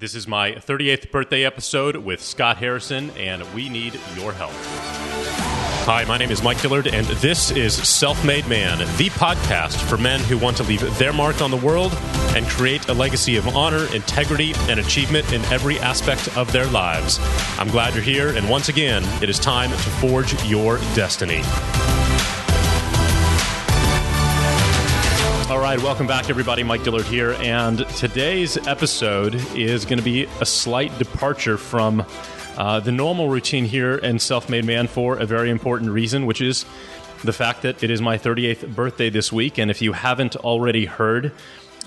This is my 38th birthday episode with Scott Harrison, and we need your help. Hi, my name is Mike Dillard, and this is SelfMadeMan, the podcast for men who want to leave their mark on the world and create a legacy of honor, integrity, and achievement in every aspect of their lives. I'm glad you're here, and once again, it is time to forge your destiny. All right, welcome back, everybody. Mike Dillard here, and today's episode is going to be a slight departure from the normal routine here in Self-Made Man for a very important reason, which is the fact that it is my 38th birthday this week. And if you haven't already heard,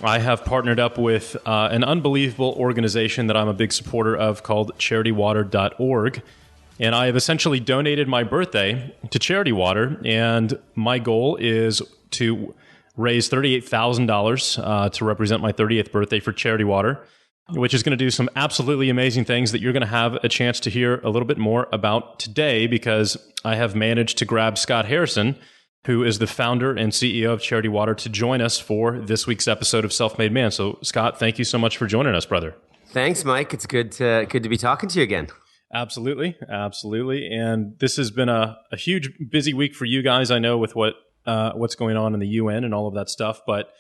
I have partnered up with an unbelievable organization that I'm a big supporter of called CharityWater.org. And I have essentially donated my birthday to CharityWater. And my goal is to raise $38,000 to represent my 30th birthday for CharityWater, which is going to do some absolutely amazing things that you're going to have a chance to hear a little bit more about today, because I have managed to grab Scott Harrison, who is the founder and CEO of CharityWater, to join us for this week's episode of Self-Made Man. So, Scott, thank you so much for joining us, brother. Thanks, Mike. It's good to be talking to you again. Absolutely. And this has been a huge, busy week for you guys, I know, with what's going on in the UN and all of that stuff. But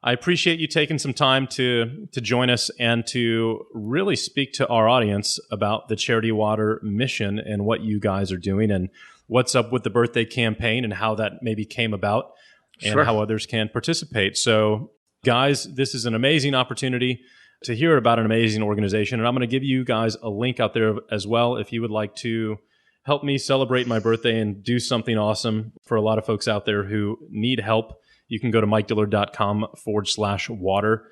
I appreciate you taking some time to join us and to really speak to our audience about the CharityWater mission and what you guys are doing and what's up with the birthday campaign and how that maybe came about and how others can participate. So, guys, this is an amazing opportunity to hear about an amazing organization. And I'm going to give you guys a link out there as well if you would like to help me celebrate my birthday and do something awesome for a lot of folks out there who need help. You can go to MikeDillard.com/water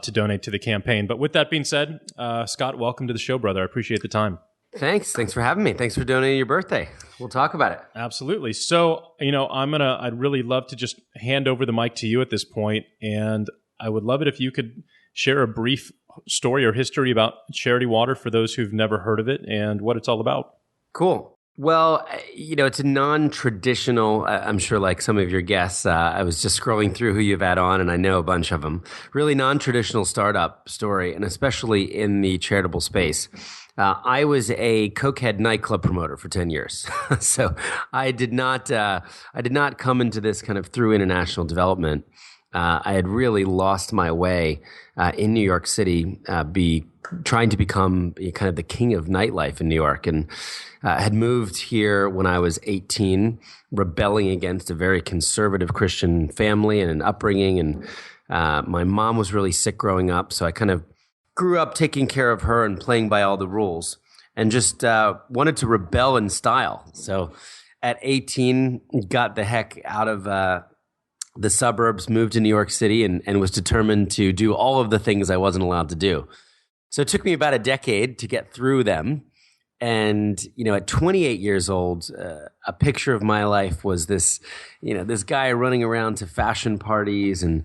to donate to the campaign. But with that being said, Scott, welcome to the show, brother. I appreciate the time. Thanks for having me. Thanks for donating your birthday. We'll talk about it. Absolutely. So, I'd really love to just hand over the mic to you at this point, and I would love it if you could share a brief story or history about CharityWater for those who've never heard of it and what it's all about. Cool. Well, it's a non-traditional, I'm sure like some of your guests, I was just scrolling through who you've had on, and I know a bunch of them. Really non-traditional startup story, and especially in the charitable space. I was a cokehead nightclub promoter for 10 years. So I did not come into this kind of through international development. I had really lost my way in New York City, trying to become kind of the king of nightlife in New York, and had moved here when I was 18, rebelling against a very conservative Christian family and an upbringing. And my mom was really sick growing up, so I kind of grew up taking care of her and playing by all the rules, and just wanted to rebel in style. So at 18, got the heck out of the suburbs, moved to New York City, and was determined to do all of the things I wasn't allowed to do. So it took me about a decade to get through them. And, at 28 years old, a picture of my life was this guy running around to fashion parties and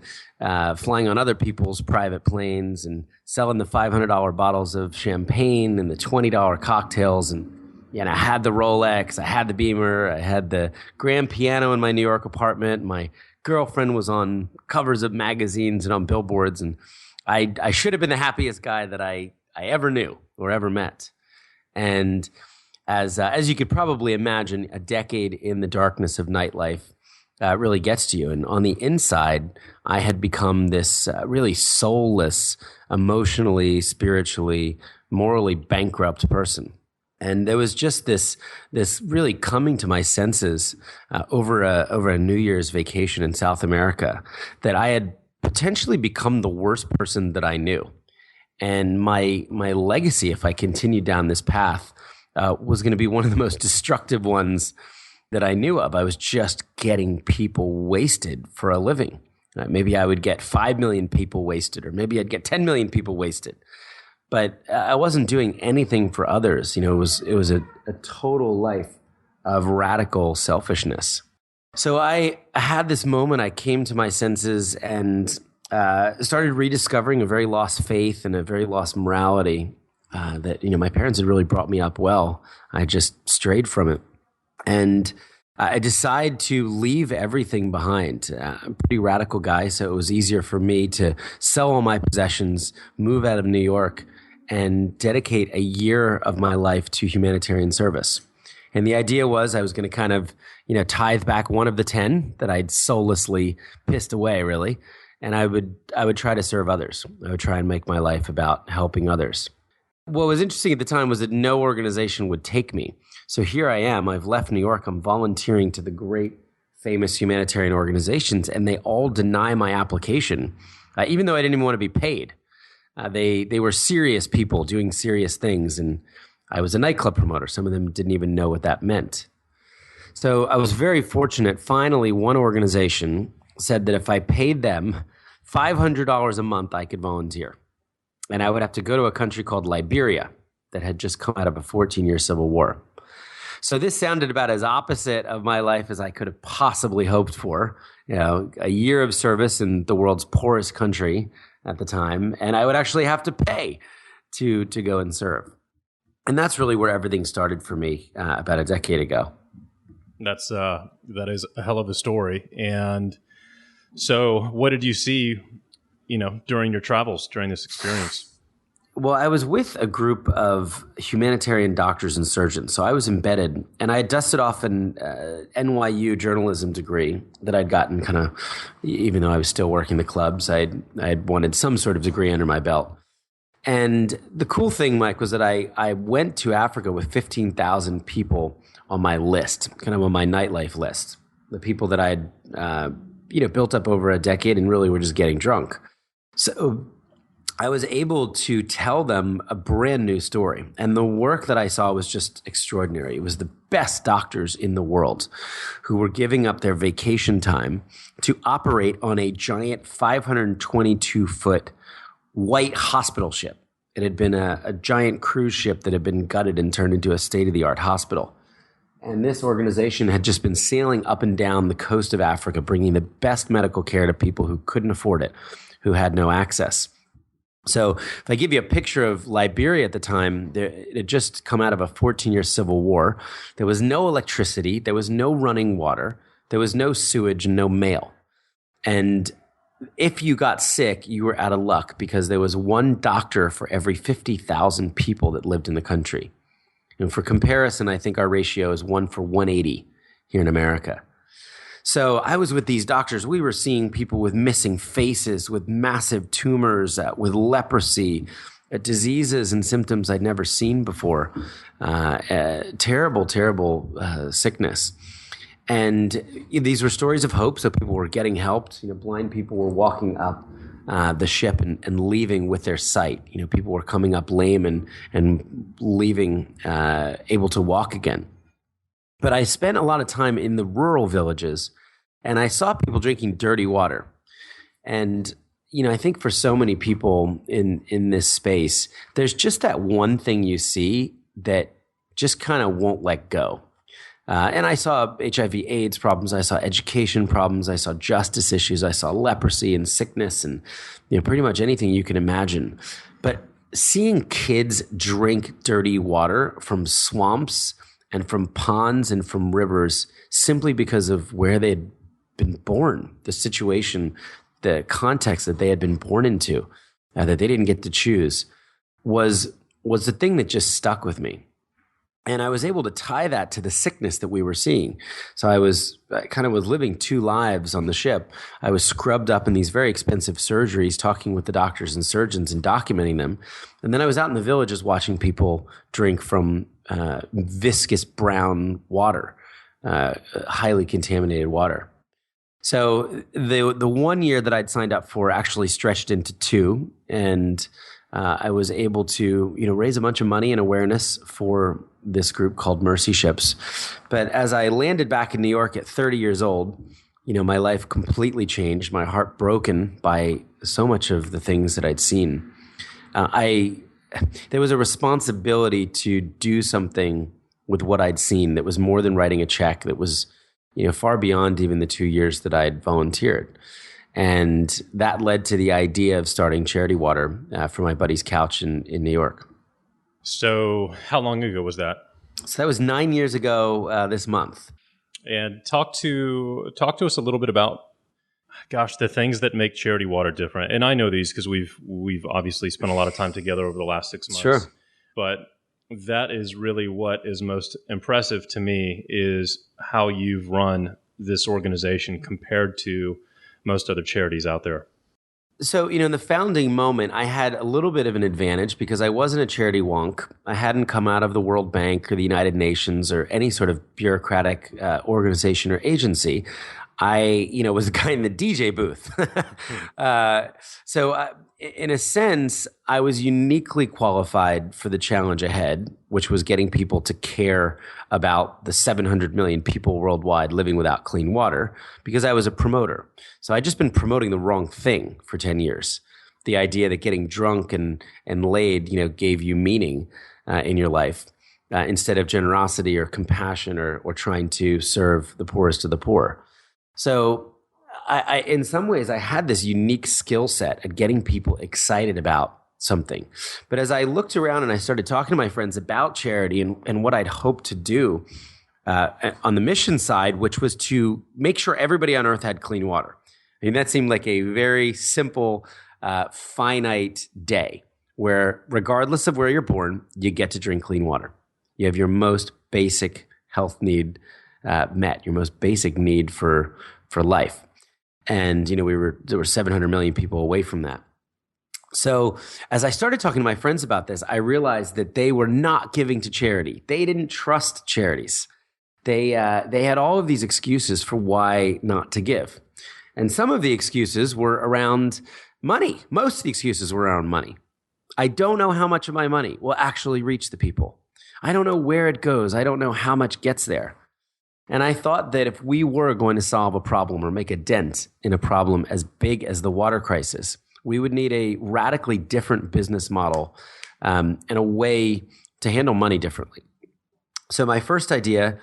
flying on other people's private planes and selling the $500 bottles of champagne and the $20 cocktails. And, I had the Rolex, I had the Beamer, I had the grand piano in my New York apartment. My girlfriend was on covers of magazines and on billboards. And I should have been the happiest guy that I ever knew or ever met. And as you could probably imagine, a decade in the darkness of nightlife really gets to you. And on the inside, I had become this really soulless, emotionally, spiritually, morally bankrupt person. And there was just this really coming to my senses over a New Year's vacation in South America that I had potentially become the worst person that I knew. And my legacy, if I continued down this path, was going to be one of the most destructive ones that I knew of. I was just getting people wasted for a living. Maybe I would get 5 million people wasted, or maybe I'd get 10 million people wasted. But I wasn't doing anything for others. It was a total life of radical selfishness. So I had this moment. I came to my senses and started rediscovering a very lost faith and a very lost morality that, my parents had really brought me up well. I just strayed from it. And I decided to leave everything behind. I'm a pretty radical guy, so it was easier for me to sell all my possessions, move out of New York, and dedicate a year of my life to humanitarian service. And the idea was I was going to kind of, tithe back one of the 10 that I'd soullessly pissed away, really. And I would try to serve others. I would try and make my life about helping others. What was interesting at the time was that no organization would take me. So here I am. I've left New York. I'm volunteering to the great, famous humanitarian organizations, and they all deny my application, even though I didn't even want to be paid. They were serious people doing serious things, and I was a nightclub promoter. Some of them didn't even know what that meant. So I was very fortunate. Finally, one organization said that if I paid them $500 a month, I could volunteer. And I would have to go to a country called Liberia that had just come out of a 14-year civil war. So this sounded about as opposite of my life as I could have possibly hoped for. A year of service in the world's poorest country at the time, and I would actually have to pay to go and serve. And that's really where everything started for me about a decade ago. That is a hell of a story. And so what did you see, during your travels, during this experience? Well, I was with a group of humanitarian doctors and surgeons. So I was embedded, and I had dusted off an NYU journalism degree that I'd gotten even though I was still working the clubs, I'd wanted some sort of degree under my belt. And the cool thing, Mike, was that I went to Africa with 15,000 people on my list, kind of on my nightlife list, the people that I had built up over a decade and really were just getting drunk. So I was able to tell them a brand new story. And the work that I saw was just extraordinary. It was the best doctors in the world who were giving up their vacation time to operate on a giant 522-foot white hospital ship. It had been a giant cruise ship that had been gutted and turned into a state-of-the-art hospital. And this organization had just been sailing up and down the coast of Africa, bringing the best medical care to people who couldn't afford it, who had no access. So if I give you a picture of Liberia at the time, it had just come out of a 14-year civil war. There was no electricity. There was no running water. There was no sewage and no mail. And if you got sick, you were out of luck because there was one doctor for every 50,000 people that lived in the country. And for comparison, I think our ratio is 1 for 180 here in America. So I was with these doctors. We were seeing people with missing faces, with massive tumors, with leprosy, diseases and symptoms I'd never seen before. Terrible, terrible sickness. And these were stories of hope. So people were getting helped. Blind people were walking up the ship and leaving with their sight. People were coming up lame and leaving able to walk again. But I spent a lot of time in the rural villages, and I saw people drinking dirty water. And, I think for so many people in this space, there's just that one thing you see that just kind of won't let go. And I saw HIV/AIDS problems. I saw education problems. I saw justice issues. I saw leprosy and sickness and pretty much anything you can imagine. But seeing kids drink dirty water from swamps and from ponds and from rivers simply because of where they had been born, the situation, the context that they had been born into, that they didn't get to choose, was the thing that just stuck with me. And I was able to tie that to the sickness that we were seeing. So I was living two lives on the ship. I was scrubbed up in these very expensive surgeries, talking with the doctors and surgeons and documenting them. And then I was out in the villages watching people drink from viscous brown water, highly contaminated water. So the 1 year that I'd signed up for actually stretched into 2, and I was able to raise a bunch of money and awareness for this group called Mercy Ships. But as I landed back in New York at 30 years old, my life completely changed, my heart broken by so much of the things that I'd seen. There was a responsibility to do something with what I'd seen that was more than writing a check, that was far beyond even the 2 years that I'd volunteered. And that led to the idea of starting CharityWater from my buddy's couch in New York. So how long ago was that? So that was 9 years ago this month. And talk to us a little bit about Gosh, the things that make Charity Water different, and I know these because we've obviously spent a lot of time together over the last 6 months. Sure. But that is really what is most impressive to me is how you've run this organization compared to most other charities out there. So, in the founding moment, I had a little bit of an advantage because I wasn't a charity wonk. I hadn't come out of the World Bank or the United Nations or any sort of bureaucratic organization or agency. I, was the guy in the DJ booth. So in a sense, I was uniquely qualified for the challenge ahead, which was getting people to care about the 700 million people worldwide living without clean water, because I was a promoter. So I'd just been promoting the wrong thing for 10 years. The idea that getting drunk and laid, gave you meaning in your life instead of generosity or compassion or trying to serve the poorest of the poor. So I in some ways, I had this unique skill set at getting people excited about something. But as I looked around and I started talking to my friends about charity and what I'd hoped to do on the mission side, which was to make sure everybody on earth had clean water. I mean, that seemed like a very simple, finite day where regardless of where you're born, you get to drink clean water. You have your most basic health need met, your most basic need for life. And, there were 700 million people away from that. So as I started talking to my friends about this, I realized that they were not giving to charity. They didn't trust charities. They had all of these excuses for why not to give. And some of the excuses were around money. Most of the excuses were around money. I don't know how much of my money will actually reach the people. I don't know where it goes. I don't know how much gets there. And I thought that if we were going to solve a problem or make a dent in a problem as big as the water crisis, we would need a radically different business model and a way to handle money differently. So my first idea,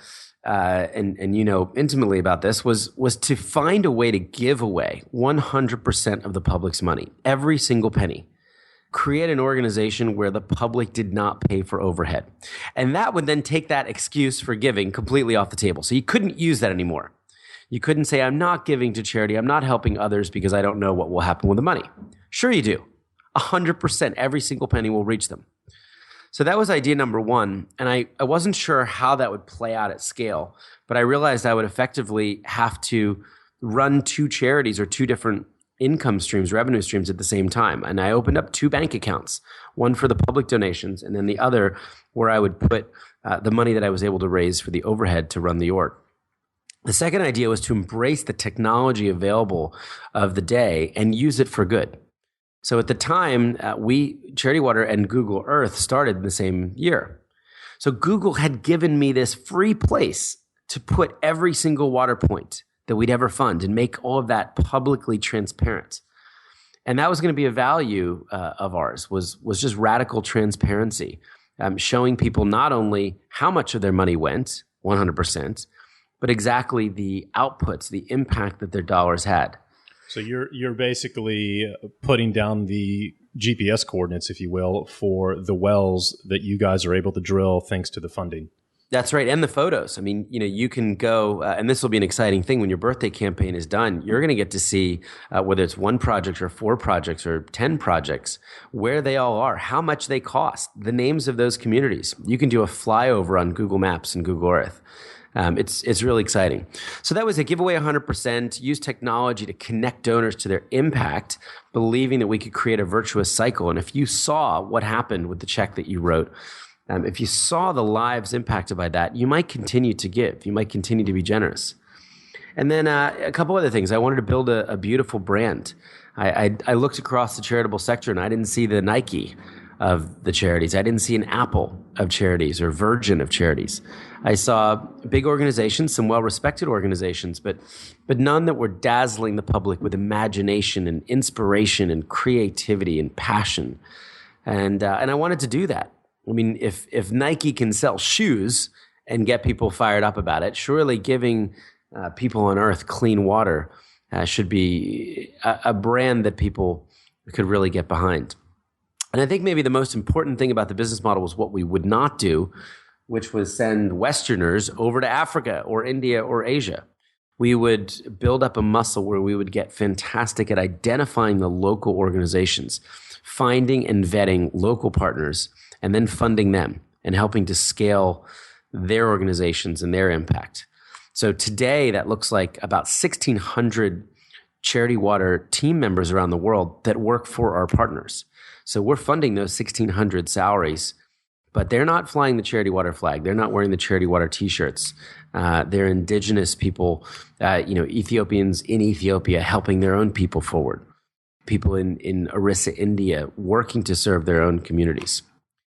and you know intimately about this, was to find a way to give away 100% of the public's money, every single penny. Create an organization where the public did not pay for overhead. And that would then take that excuse for giving completely off the table. So you couldn't use that anymore. You couldn't say, I'm not giving to charity, I'm not helping others because I don't know what will happen with the money. Sure you do. 100%, every single penny will reach them. So that was idea number one. And I wasn't sure how that would play out at scale, but I realized I would effectively have to run two charities or two different income streams, revenue streams at the same time. And I opened up two bank accounts, one for the public donations and then the other where I would put the money that I was able to raise for the overhead to run the org. The second idea was to embrace the technology available of the day and use it for good. So at the time, CharityWater and Google Earth started in the same year. So Google had given me this free place to put every single water point that we'd ever fund and make all of that publicly transparent. And that was going to be a value of ours, was just radical transparency, showing people not only how much of their money went, 100%, but exactly the outputs, the impact that their dollars had. So you're basically putting down the GPS coordinates, if you will, for the wells that you guys are able to drill thanks to the funding. That's right. And the photos. I mean, you can go, and this will be an exciting thing when your birthday campaign is done. You're going to get to see whether it's one project or 4 projects or 10 projects, where they all are, how much they cost, the names of those communities. You can do a flyover on Google Maps and Google Earth. It's really exciting. So that was a giveaway 100%, use technology to connect donors to their impact, believing that we could create a virtuous cycle. And if you saw what happened with the check that you wrote, if you saw the lives impacted by that, you might continue to give. You might continue to be generous. And then a couple other things. I wanted to build a beautiful brand. I looked across the charitable sector and I didn't see the Nike of the charities. I didn't see an Apple of charities or Virgin of charities. I saw big organizations, some well-respected organizations, but none that were dazzling the public with imagination and inspiration and creativity and passion. And I wanted to do that. I mean, if Nike can sell shoes and get people fired up about it, surely giving people on earth clean water should be a brand that people could really get behind. And I think maybe the most important thing about the business model was what we would not do, which was send Westerners over to Africa or India or Asia. we would build up a muscle where we would get fantastic at identifying the local organizations, finding and vetting local partners, and then funding them and helping to scale their organizations and their impact. So today, that looks like about 1,600 CharityWater team members around the world that work for our partners. So we're funding those 1,600 salaries, but they're not flying the CharityWater flag. They're not wearing the CharityWater t-shirts. They're indigenous people, Ethiopians in Ethiopia helping their own people forward. People in Orissa, India, working to serve their own communities.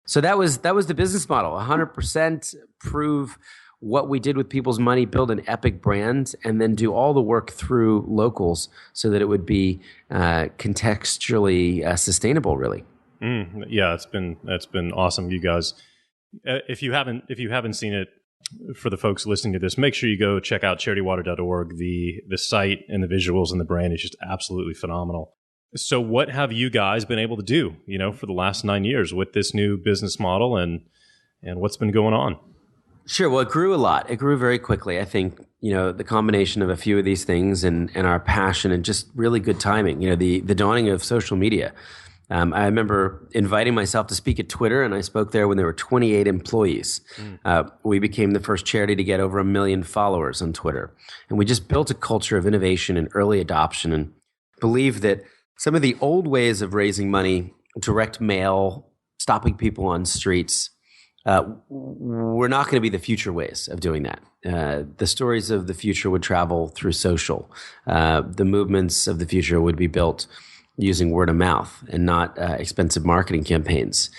So that was the business model. 100% prove what we did with people's money, build an epic brand, and then do all the work through locals so that it would be contextually sustainable, really. Yeah, it's been awesome, you guys. If you haven't seen it, for the folks listening to this, make sure you go check out charitywater.org. The site and the visuals and the brand is just absolutely phenomenal. So what have you guys been able to do, for the last 9 years with this new business model and what's been going on? Sure. Well, it grew a lot. It grew very quickly. I think, the combination of a few of these things and our passion and just really good timing, the dawning of social media. I remember inviting myself to speak at Twitter, and I spoke there when there were 28 employees. We became the first charity to get over 1 million followers on Twitter. And we just built a culture of innovation and early adoption and believe that some of the old ways of raising money, direct mail, stopping people on streets, we're not going to be the future ways of doing that. The stories of the future would travel through social. The movements of the future would be built using word of mouth and not expensive marketing campaigns.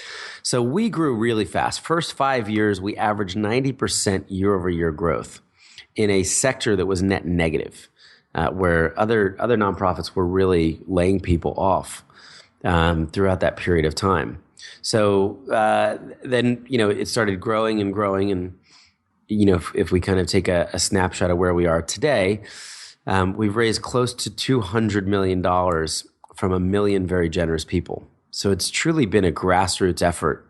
So we grew really fast. First 5 years, we averaged 90% year-over-year growth in a sector that was net negative, where other nonprofits were really laying people off throughout that period of time. So then, it started growing and growing. And, if we kind of take a snapshot of where we are today, we've raised close to $200 million from 1 million very generous people. So it's truly been a grassroots effort.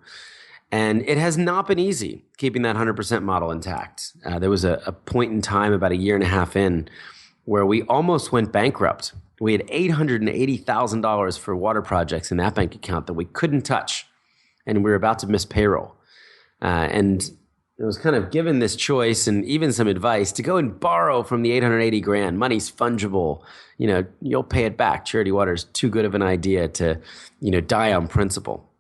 And it has not been easy keeping that 100% model intact. There was a point in time about 1.5 years in where we almost went bankrupt. We had $880,000 for water projects in that bank account that we couldn't touch. And we were about to miss payroll. And I was kind of given this choice and even some advice to go and borrow from the 880 grand. Money's fungible. You'll pay it back. CharityWater's too good of an idea to, die on principle.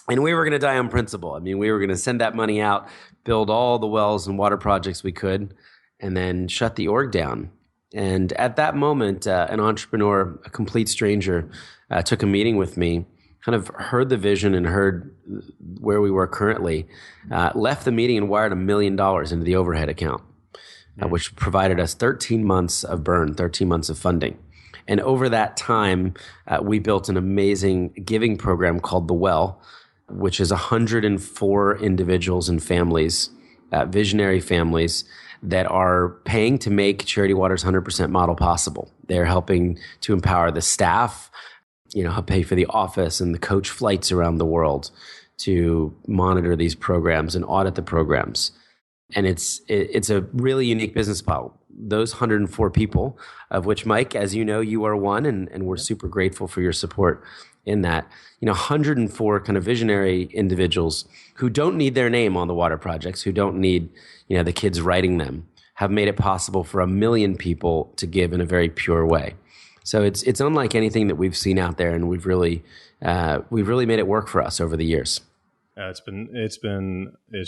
And we were going to die on principle. I mean, we were going to send that money out, build all the wells and water projects we could, and then shut the org down. And at that moment, an entrepreneur, a complete stranger, took a meeting with me, kind of heard the vision and heard where we were currently, left the meeting and wired $1 million into the overhead account, which provided us 13 months of burn, 13 months of funding. And over that time, we built an amazing giving program called The Well, which is 104 individuals and families, visionary families, that are paying to make CharityWater's 100% model possible. They're helping to empower the staff, help pay for the office and the coach flights around the world to monitor these programs and audit the programs. And it's a really unique business model. Those 104 people, of which, Mike, as you know, you are one, and we're super grateful for your support in that. 104 kind of visionary individuals who don't need their name on the water projects, who don't need, the kids writing them, have made it possible for 1 million people to give in a very pure way. So it's unlike anything that we've seen out there, and we've really made it work for us over the years. It's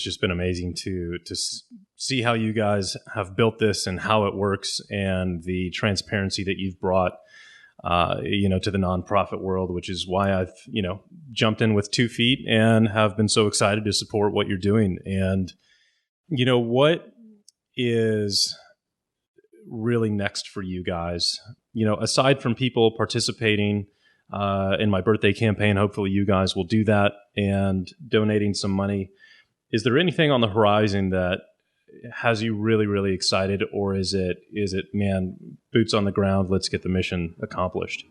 just been amazing to see how you guys have built this and how it works, and the transparency that you've brought, to the nonprofit world, which is why I've, jumped in with 2 feet and have been so excited to support what you're doing. And, what is really next for you guys? Aside from people participating in my birthday campaign, hopefully you guys will do that, and donating some money. Is there anything on the horizon that has you really, really excited, or is it, man, boots on the ground, let's get the mission accomplished?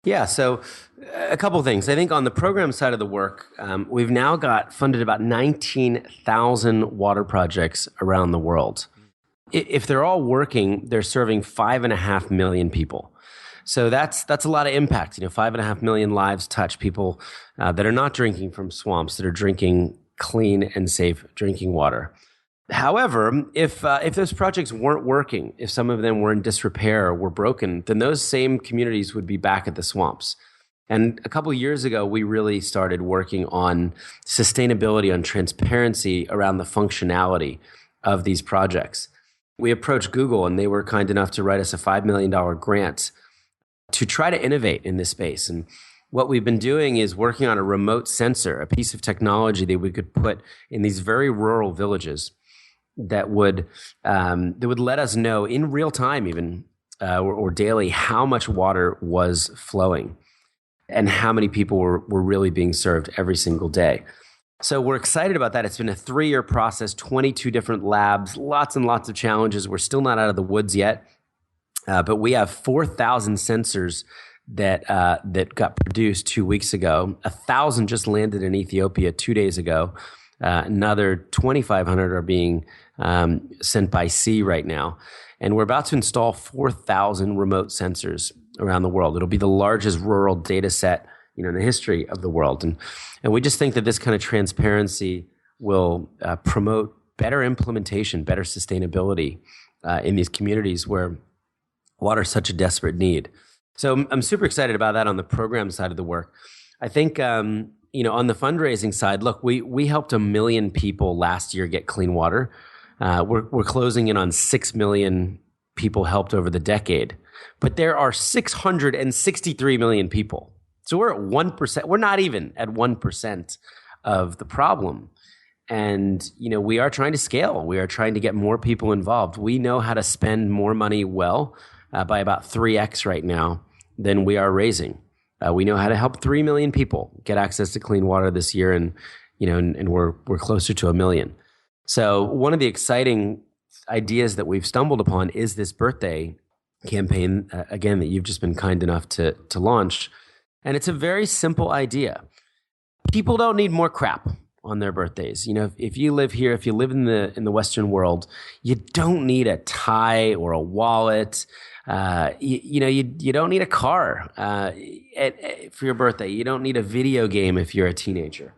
Yeah, so a couple of things. I think on the program side of the work, we've now got funded about 19,000 water projects around the world. If they're all working, they're serving 5.5 million people. So that's a lot of impact. 5.5 million lives touched, people that are not drinking from swamps, that are drinking clean and safe drinking water. However, if those projects weren't working, if some of them were in disrepair or were broken, then those same communities would be back at the swamps. And a couple of years ago, we really started working on sustainability, on transparency around the functionality of these projects. We approached Google, and they were kind enough to write us a $5 million grant to try to innovate in this space. And what we've been doing is working on a remote sensor, a piece of technology that we could put in these very rural villages that would let us know in real time, even or daily, how much water was flowing and how many people were really being served every single day. So we're excited about that. It's been a 3-year process, 22 different labs, lots and lots of challenges. We're still not out of the woods yet, but we have 4,000 sensors that got produced 2 weeks ago. 1,000 just landed in Ethiopia 2 days ago. Another 2,500 are being sent by sea right now. And we're about to install 4,000 remote sensors around the world. It'll be the largest rural data set in the history of the world. And we just think that this kind of transparency will promote better implementation, better sustainability in these communities where water is such a desperate need. So I'm super excited about that on the program side of the work. I think, on the fundraising side, look, we helped 1 million people last year get clean water. We're closing in on 6 million people helped over the decade. But there are 663 million people. So we're at 1%. We're not even at 1% of the problem. And, we are trying to scale. We are trying to get more people involved. We know how to spend more money well by about 3x right now than we are raising. We know how to help 3 million people get access to clean water this year. And, and we're closer to 1 million. So one of the exciting ideas that we've stumbled upon is this birthday campaign, again, that you've just been kind enough to launch. And it's a very simple idea. People don't need more crap on their birthdays. If you live here, if you live in the Western world, you don't need a tie or a wallet. You don't need a car for your birthday. You don't need a video game if you're a teenager.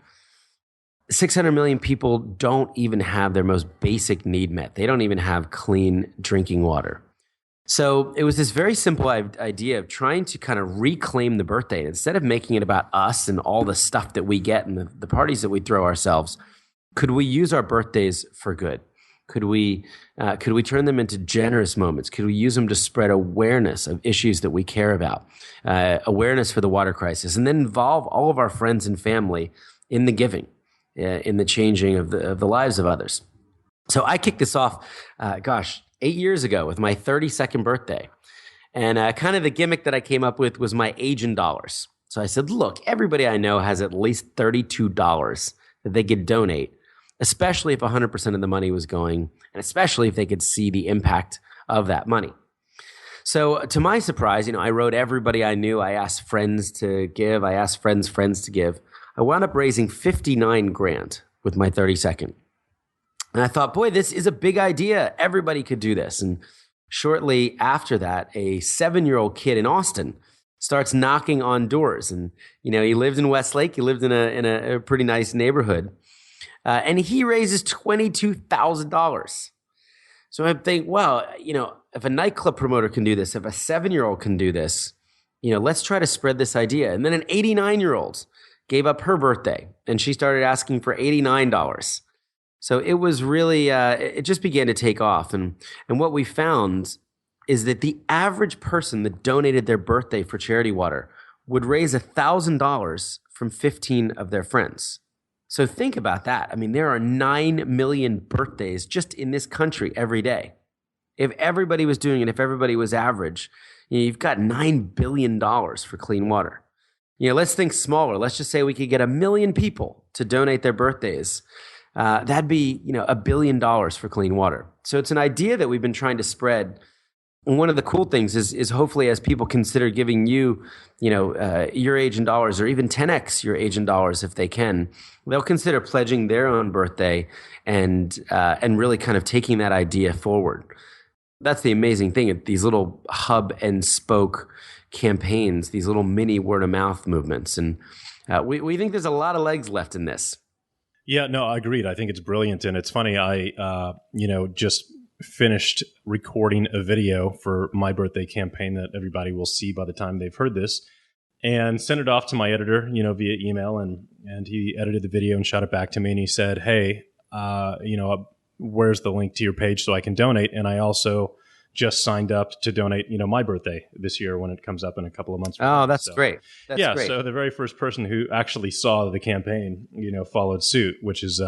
600 million people don't even have their most basic need met. They don't even have clean drinking water. So it was this very simple idea of trying to kind of reclaim the birthday. And instead of making it about us and all the stuff that we get and the parties that we throw ourselves, could we use our birthdays for good? Could we turn them into generous moments? Could we use them to spread awareness of issues that we care about, awareness for the water crisis, and then involve all of our friends and family in the giving, in the changing of the lives of others? So I kicked this off, 8 years ago with my 32nd birthday. And kind of the gimmick that I came up with was my age in dollars. So I said, look, everybody I know has at least $32 that they could donate, especially if 100% of the money was going, and especially if they could see the impact of that money. So to my surprise, I wrote everybody I knew. I asked friends to give. I asked friends to give. I wound up raising $59,000 with my 32nd. And I thought, boy, this is a big idea. Everybody could do this. And shortly after that, a 7-year-old kid in Austin starts knocking on doors. And, he lived in Westlake. He lived in a pretty nice neighborhood. And he raises $22,000. So I think, well, if a nightclub promoter can do this, if a 7-year-old can do this, let's try to spread this idea. And then an 89-year-old gave up her birthday and she started asking for $89. So it was really, it just began to take off. And what we found is that the average person that donated their birthday for CharityWater would raise $1,000 from 15 of their friends. So think about that. I mean, there are 9 million birthdays just in this country every day. If everybody was doing it, if everybody was average, you've got $9 billion for clean water. Let's think smaller. Let's just say we could get 1 million people to donate their birthdays. That'd be, $1 billion for clean water. So it's an idea that we've been trying to spread And one of the cool things is hopefully as people consider giving you, your age in dollars, or even 10x your age in dollars if they can, they'll consider pledging their own birthday and really kind of taking that idea forward. That's the amazing thing. These little hub and spoke campaigns, these little mini word of mouth movements. And we think there's a lot of legs left in this. Yeah, no, I agreed. I think it's brilliant. And it's funny, I just finished recording a video for my birthday campaign that everybody will see by the time they've heard this, and sent it off to my editor, via email. And he edited the video and shot it back to me. And he said, hey, where's the link to your page so I can donate? And I also just signed up to donate, my birthday this year when it comes up in a couple of months. Oh, that's great. That's great. So the very first person who actually saw the campaign, followed suit, which is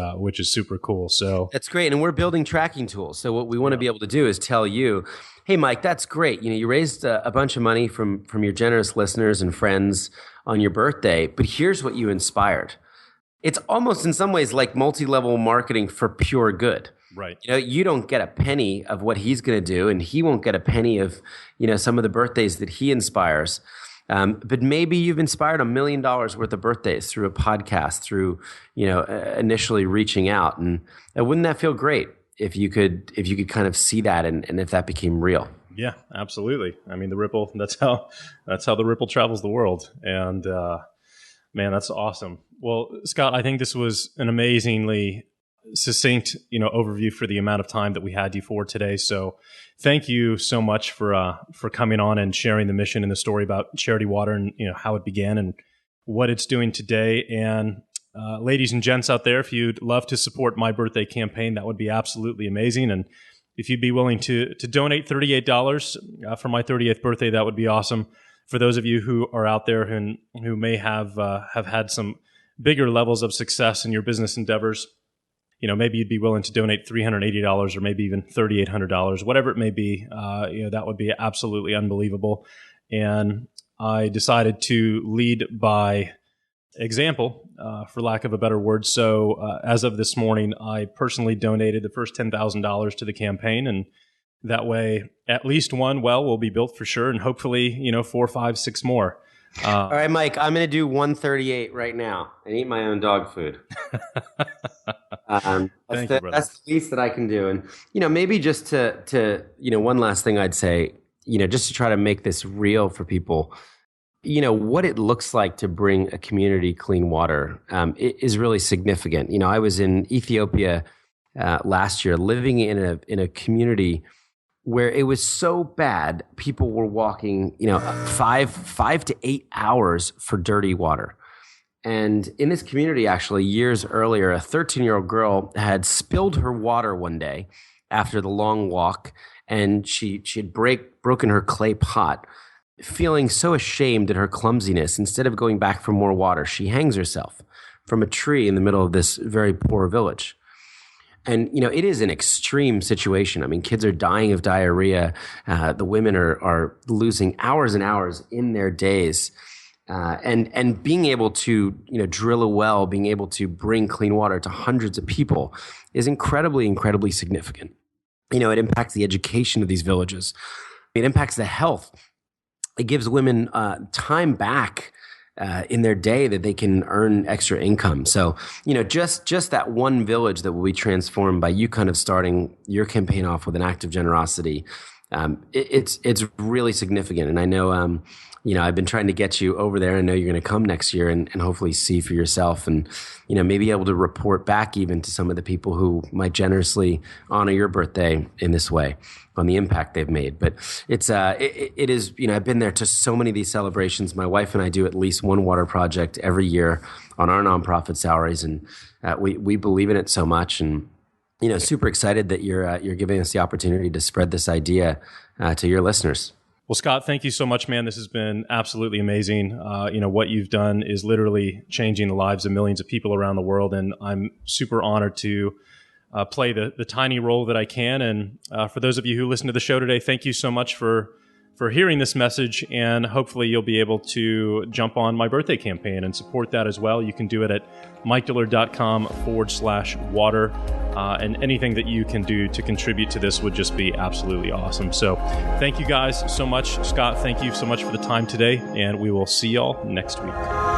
super cool. So that's great. And we're building tracking tools. So what we want to be able to do is tell you, hey, Mike, that's great. You raised a bunch of money from your generous listeners and friends on your birthday, but here's what you inspired. It's almost in some ways like multi-level marketing for pure good. Right. You don't get a penny of what he's going to do, and he won't get a penny of, some of the birthdays that he inspires. But maybe you've inspired $1 million worth of birthdays through a podcast, through, initially reaching out. And wouldn't that feel great if you could kind of see that and if that became real? Yeah, absolutely. I mean, the ripple, that's how the ripple travels the world. And man, that's awesome. Well, Scott, I think this was an amazingly succinct, overview for the amount of time that we had you for today. So thank you so much for coming on and sharing the mission and the story about CharityWater and, how it began and what it's doing today. And ladies and gents out there, if you'd love to support my birthday campaign, that would be absolutely amazing. And if you'd be willing to donate $38 for my 30th birthday, that would be awesome. For those of you who are out there who may have had some bigger levels of success in your business endeavors, maybe you'd be willing to donate $380 or maybe even $3,800, whatever it may be. That would be absolutely unbelievable. And I decided to lead by example, for lack of a better word. So as of this morning, I personally donated the first $10,000 to the campaign. And that way, at least one well will be built for sure. And hopefully, 4, 5, 6 more. All right, Mike, I'm going to do 138 right now and eat my own dog food. That's the least that I can do. And, maybe just to one last thing I'd say, just to try to make this real for people, what it looks like to bring a community clean water is really significant. I was in Ethiopia last year living in a community where it was so bad, people were walking, 5 to 8 hours for dirty water. And in this community, actually, years earlier, a 13-year-old girl had spilled her water one day after the long walk, and she had broken her clay pot. Feeling so ashamed at her clumsiness, instead of going back for more water, she hangs herself from a tree in the middle of this very poor village. And, it is an extreme situation. I mean, kids are dying of diarrhea. The women are losing hours and hours in their days. And being able to, drill a well, being able to bring clean water to hundreds of people is incredibly, incredibly significant. It impacts the education of these villages. It impacts the health. It gives women time back in their day that they can earn extra income. So, just that one village that will be transformed by you kind of starting your campaign off with an act of generosity, it's really significant. And I know, I've been trying to get you over there. I know you're going to come next year and hopefully see for yourself and, maybe able to report back even to some of the people who might generously honor your birthday in this way on the impact they've made. But it is, I've been there to so many of these celebrations. My wife and I do at least one water project every year on our nonprofit salaries. And we believe in it so much. And, super excited that you're giving us the opportunity to spread this idea to your listeners. Well, Scott, thank you so much, man. This has been absolutely amazing. What you've done is literally changing the lives of millions of people around the world. And I'm super honored to play the tiny role that I can. And for those of you who listen to the show today, thank you so much for hearing this message. And hopefully you'll be able to jump on my birthday campaign and support that as well. You can do it at MikeDillard.com/water. and anything that you can do to contribute to this would just be absolutely awesome. So thank you guys so much. Scott, thank you so much for the time today, and we will see y'all next week.